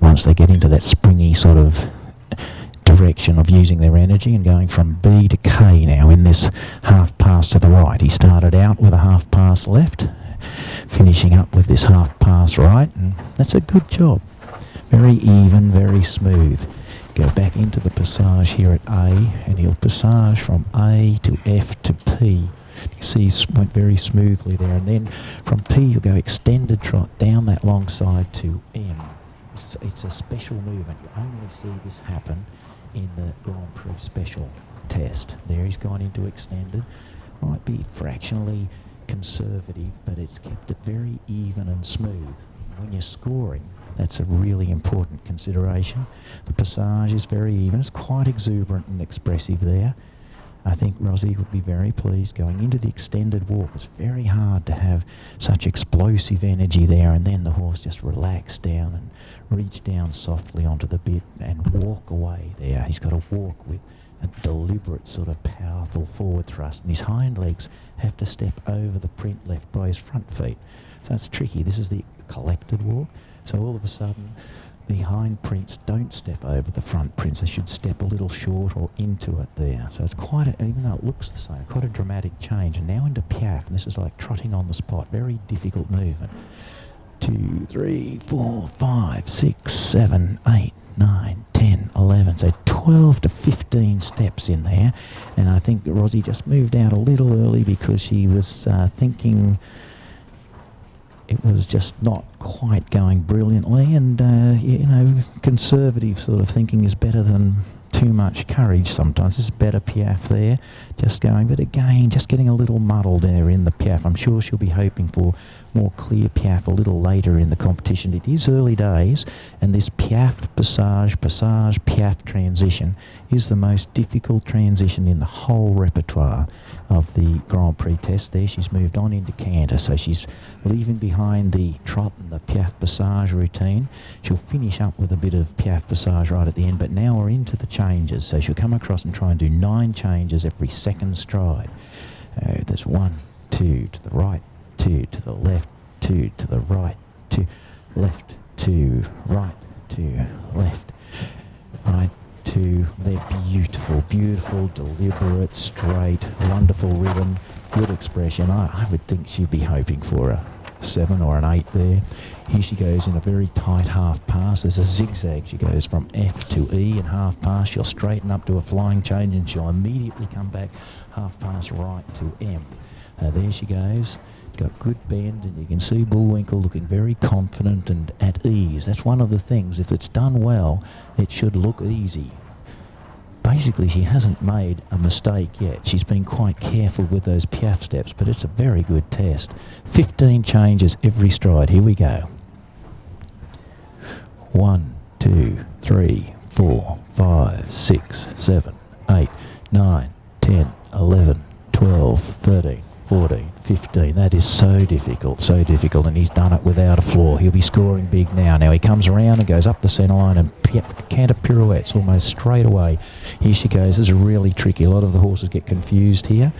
Once they get into that springy sort of direction of using their energy and going from B to K now in this half pass to the right. He started out with a half pass left, finishing up with this half pass right, and that's a good job. Very even, very smooth. Go back into the passage here at A, and he'll passage from A to F to P. You can see he went very smoothly there, and then from P he'll go extended trot down that long side to M. It's a special movement. You only see this happen in the Grand Prix special test. There he's gone into extended. Might be fractionally conservative, but it's kept it very even and smooth. When you're scoring, that's a really important consideration. The passage is very even. It's quite exuberant and expressive there. I think Rozzie would be very pleased going into the extended walk. It's very hard to have such explosive energy there, and then the horse just relax down and reach down softly onto the bit and walk away there. He's got to walk with a deliberate sort of powerful forward thrust, and his hind legs have to step over the print left by his front feet. So it's tricky. This is the collected walk. So all of a sudden the hind prints don't step over the front prints. They should step a little short or into it there. So it's quite a, even though it looks the same, quite a dramatic change. And now into piaffe, and this is like trotting on the spot. Very difficult movement. 2, 3, 4, 5, 6, 7, 8, 9, 10, 11. So 12 to 15 steps in there. And I think Rozzie just moved out a little early because she was thinking it was just not quite going brilliantly, and you know, conservative sort of thinking is better than too much courage sometimes. This is better piaffe there, just going, but again, just getting a little muddled there in the piaffe. I'm sure she'll be hoping for more clear piaffe a little later in the competition. It is early days, and this piaffe, passage, piaffe transition is the most difficult transition in the whole repertoire of the Grand Prix test there. She's moved on into canter, so she's leaving behind the trot and the piaffe passage routine. She'll finish up with a bit of piaffe passage right at the end, but now we're into the changes, so she'll come across and try and do 9 changes every second stride. There's 1, 2 to the right, 2 to the left, 2 to the right, 2 left, 2 right, 2 left, right, 2. They're beautiful, beautiful, deliberate, straight, wonderful rhythm, good expression. I would think she'd be hoping for a 7 or an 8 there. Here she goes in a very tight half pass. There's a zigzag. She goes from F to E in half pass. She'll straighten up to a flying change, and she'll immediately come back half pass right to M. There she goes. Got good bend, and you can see Bullwinkle looking very confident and at ease. That's one of the things. If it's done well, it should look easy. Basically, she hasn't made a mistake yet. She's been quite careful with those piaffe steps, but it's a very good test. 15 changes every stride. Here we go. 1, 2, 3, 4, 5, 6, 7, 8, 9, 10, 11, 12, 13, 14, 15. That is so difficult, and he's done it without a flaw. He'll be scoring big now. Now he comes around and goes up the centre line and canter pirouettes almost straight away. Here she goes. This is really tricky. A lot of the horses get confused here.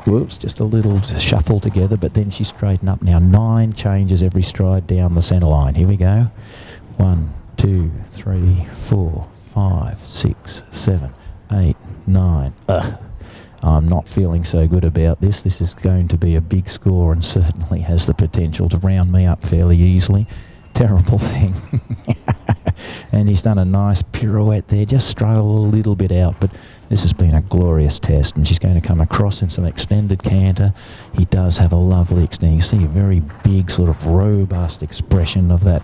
Whoops, just a little shuffle together, but then she's straightened up now. 9 changes every stride down the centre line. Here we go. 1, 2, 3, 4, 5, 6, 7, 8, 9. I'm not feeling so good about this. This is going to be a big score and certainly has the potential to round me up fairly easily. Terrible thing. And he's done a nice pirouette there, just struggled a little bit out, but this has been a glorious test, and she's going to come across in some extended canter. He does have a lovely extended. You see a very big sort of robust expression of that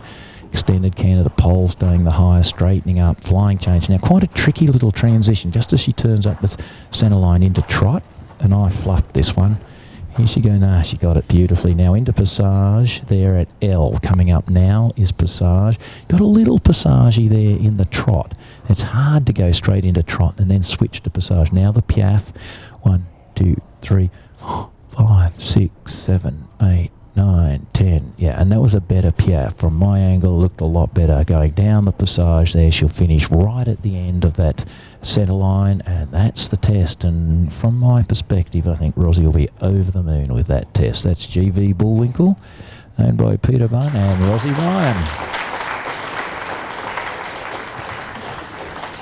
extended canter, the pole staying the highest, straightening up, flying change. Now quite a tricky little transition just as she turns up the centre line into trot. and I fluffed this one. Here she go. Nah, she got it beautifully. Now into Passage there at L. Coming up now is Passage. Got a little Passage there in the trot. It's hard to go straight into trot and then switch to Passage. Now the Piaffe. 1, 2, 3, 4, 5, 6, 7, 8, 9, 10. Yeah, and that was a better Piaffe. From my angle, looked a lot better. Going down the Passage there, she'll finish right at the end of that centre line, and that's the test. And from my perspective, I think Rozzie will be over the moon with that test. That's GV Bullwinkle, owned by Peter Bunn and Rozzie Ryan.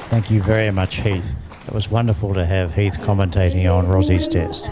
Thank you very much, Heath. It was wonderful to have Heath commentating on Rozzie's test.